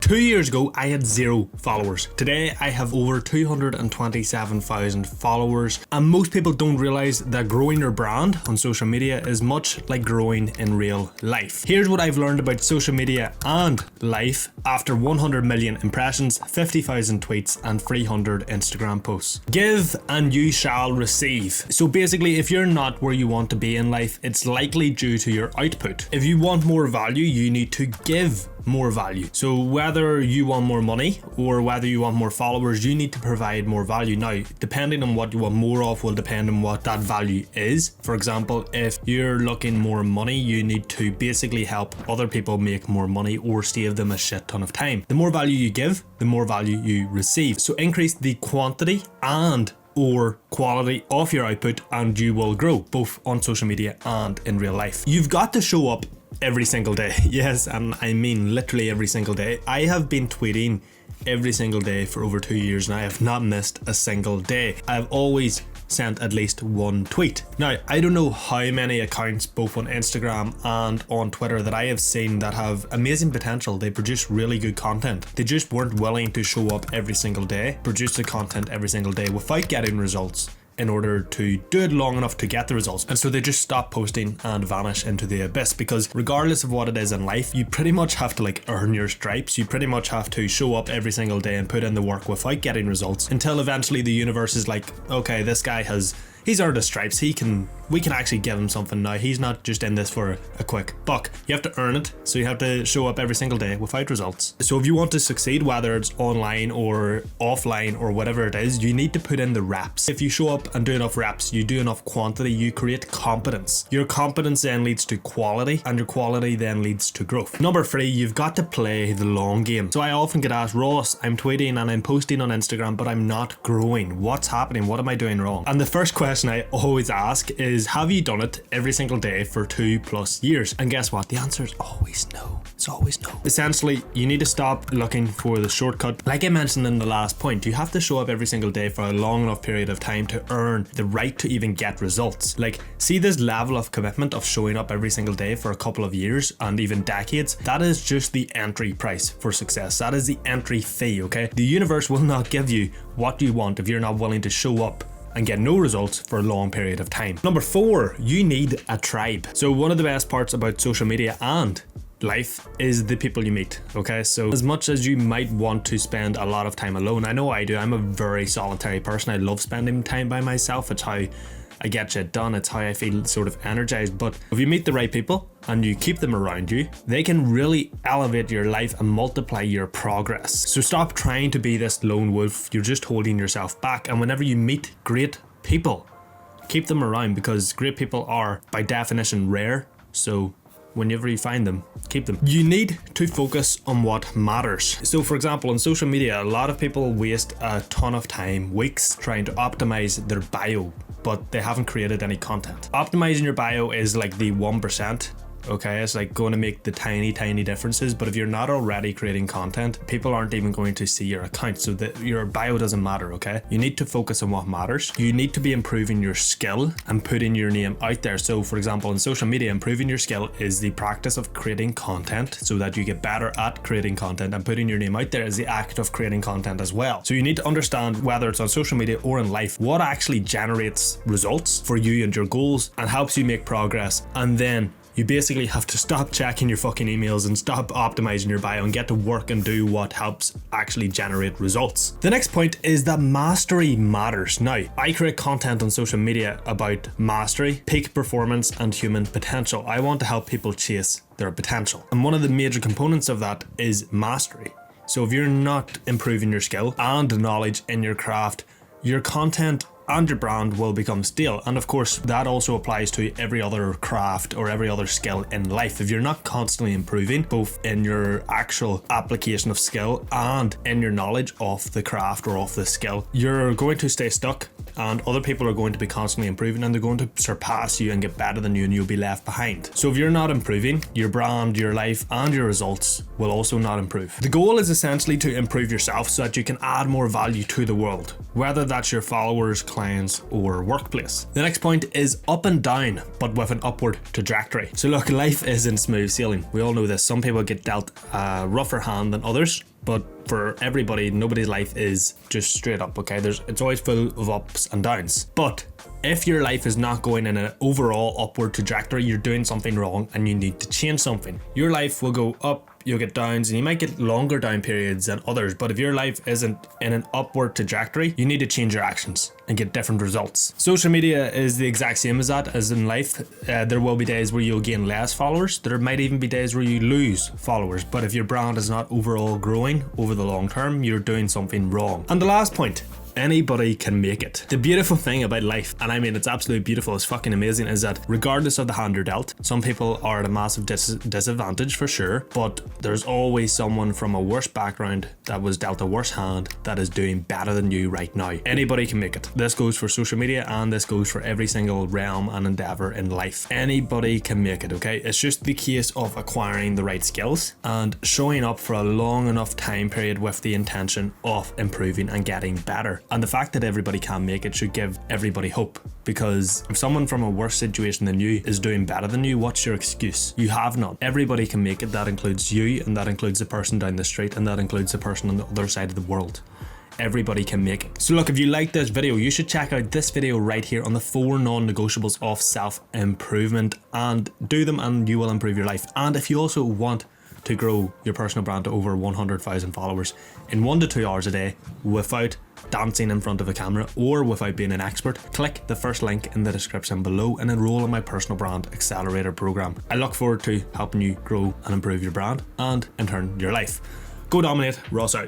2 years ago, I had 0 followers. Today, I have over 227,000 followers, and most people don't realize that growing your brand on social media is much like growing in real life. Here's what I've learned about social media and life after 100 million impressions, 50,000 tweets, and 300 Instagram posts. Give and you shall receive. So basically, if you're not where you want to be in life, it's likely due to your output. If you want more value, you need to give more value. So whether you want more money or whether you want more followers, you need to provide more value. Now, depending on what you want more of will depend on what that value is. For example, if you're looking more money, you need to basically help other people make more money or save them a shit ton of time. The more value you give, the more value you receive. So increase the quantity and or quality of your output and you will grow, both on social media and in real life. You've got to show up every single day. Yes, and I mean literally every single day. I have been tweeting every single day for over 2 years and I have not missed a single day. I've always sent at least one tweet. Now, I don't know how many accounts both on Instagram and on Twitter that I have seen that have amazing potential. They produce really good content. They just weren't willing to show up every single day, produce the content every single day without getting results in order to do it long enough to get the results. And so they just stop posting and vanish into the abyss, because regardless of what it is in life, you pretty much have to earn your stripes. You pretty much have to show up every single day and put in the work without getting results until eventually the universe is like, okay, this guy he's earned his stripes. We can actually give him something now. He's not just in this for a quick buck. You have to earn it, so you have to show up every single day without results. So if you want to succeed, whether it's online or offline or whatever it is, you need to put in the reps. If you show up and do enough reps, you do enough quantity, you create competence. Your competence then leads to quality, and your quality then leads to growth. Number 3, you've got to play the long game. So I often get asked, Ross, I'm tweeting and I'm posting on Instagram, but I'm not growing. What's happening? What am I doing wrong? And the first question I always ask is, have you done it every single day for 2+ years? And guess what? The answer is always no. It's always no. Essentially, you need to stop looking for the shortcut. Like I mentioned in the last point, you have to show up every single day for a long enough period of time to earn the right to even get results. See this level of commitment of showing up every single day for a couple of years and even decades? That is just the entry price for success. That is the entry fee, okay? The universe will not give you what you want if you're not willing to show up and get no results for a long period of time. Number 4, you need a tribe. So one of the best parts about social media and life is the people you meet, okay? So as much as you might want to spend a lot of time alone, I know I do, I'm a very solitary person. I love spending time by myself. It's how I get shit done. It's how I feel sort of energized. But if you meet the right people and you keep them around you, they can really elevate your life and multiply your progress. So stop trying to be this lone wolf. You're just holding yourself back. And whenever you meet great people, keep them around, because great people are by definition rare. So whenever you find them, keep them. You need to focus on what matters. So for example, on social media, a lot of people waste a ton of time, weeks, trying to optimize their bio, but they haven't created any content. Optimizing your bio is like the 1%. Okay, it's going to make the tiny differences, but if you're not already creating content, people aren't even going to see your account, so that your bio doesn't matter, okay? You need to focus on what matters. You need to be improving your skill and putting your name out there. So for example, in social media, improving your skill is the practice of creating content so that you get better at creating content, and putting your name out there is the act of creating content as well. So you need to understand, whether it's on social media or in life, what actually generates results for you and your goals and helps you make progress. And then you basically have to stop checking your fucking emails and stop optimizing your bio and get to work and do what helps actually generate results. The next point is that mastery matters. Now, I create content on social media about mastery, peak performance, and human potential. I want to help people chase their potential. And one of the major components of that is mastery. So if you're not improving your skill and knowledge in your craft, your content and your brand will become stale. And of course, that also applies to every other craft or every other skill in life. If you're not constantly improving, both in your actual application of skill and in your knowledge of the craft or of the skill, you're going to stay stuck, and other people are going to be constantly improving, and they're going to surpass you and get better than you, and you'll be left behind. So if you're not improving, your brand, your life, and your results will also not improve. The goal is essentially to improve yourself so that you can add more value to the world, whether that's your followers, clients, or workplace. The next point is up and down, but with an upward trajectory. So look, life isn't smooth sailing. We all know this. Some people get dealt a rougher hand than others. But for everybody, nobody's life is just straight up, okay? It's always full of ups and downs. But if your life is not going in an overall upward trajectory, you're doing something wrong and you need to change something. Your life will go up, you'll get downs, and you might get longer down periods than others. But if your life isn't in an upward trajectory, you need to change your actions and get different results. Social media is the exact same as that, as in life. There will be days where you'll gain less followers. There might even be days where you lose followers. But if your brand is not overall growing over the long term, you're doing something wrong. And the last point, anybody can make it. The beautiful thing about life, and I mean it's absolutely beautiful, it's fucking amazing, is that regardless of the hand you're dealt, some people are at a massive disadvantage for sure, but there's always someone from a worse background that was dealt a worse hand that is doing better than you right now. Anybody can make it. This goes for social media and this goes for every single realm and endeavor in life. Anybody can make it, okay? It's just the case of acquiring the right skills and showing up for a long enough time period with the intention of improving and getting better. And the fact that everybody can make it should give everybody hope, because if someone from a worse situation than you is doing better than you, what's your excuse? You have none. Everybody can make it. That includes you, and that includes the person down the street, and that includes the person on the other side of the world. Everybody can make it. So look, if you like this video, you should check out this video right here on the 4 non-negotiables of self-improvement, and do them and you will improve your life. And if you also want to grow your personal brand to over 100,000 followers in 1 to 2 hours a day without dancing in front of a camera or without being an expert, click the first link in the description below and enroll in my personal brand accelerator program. I look forward to helping you grow and improve your brand and in turn your life. Go dominate. Ross out.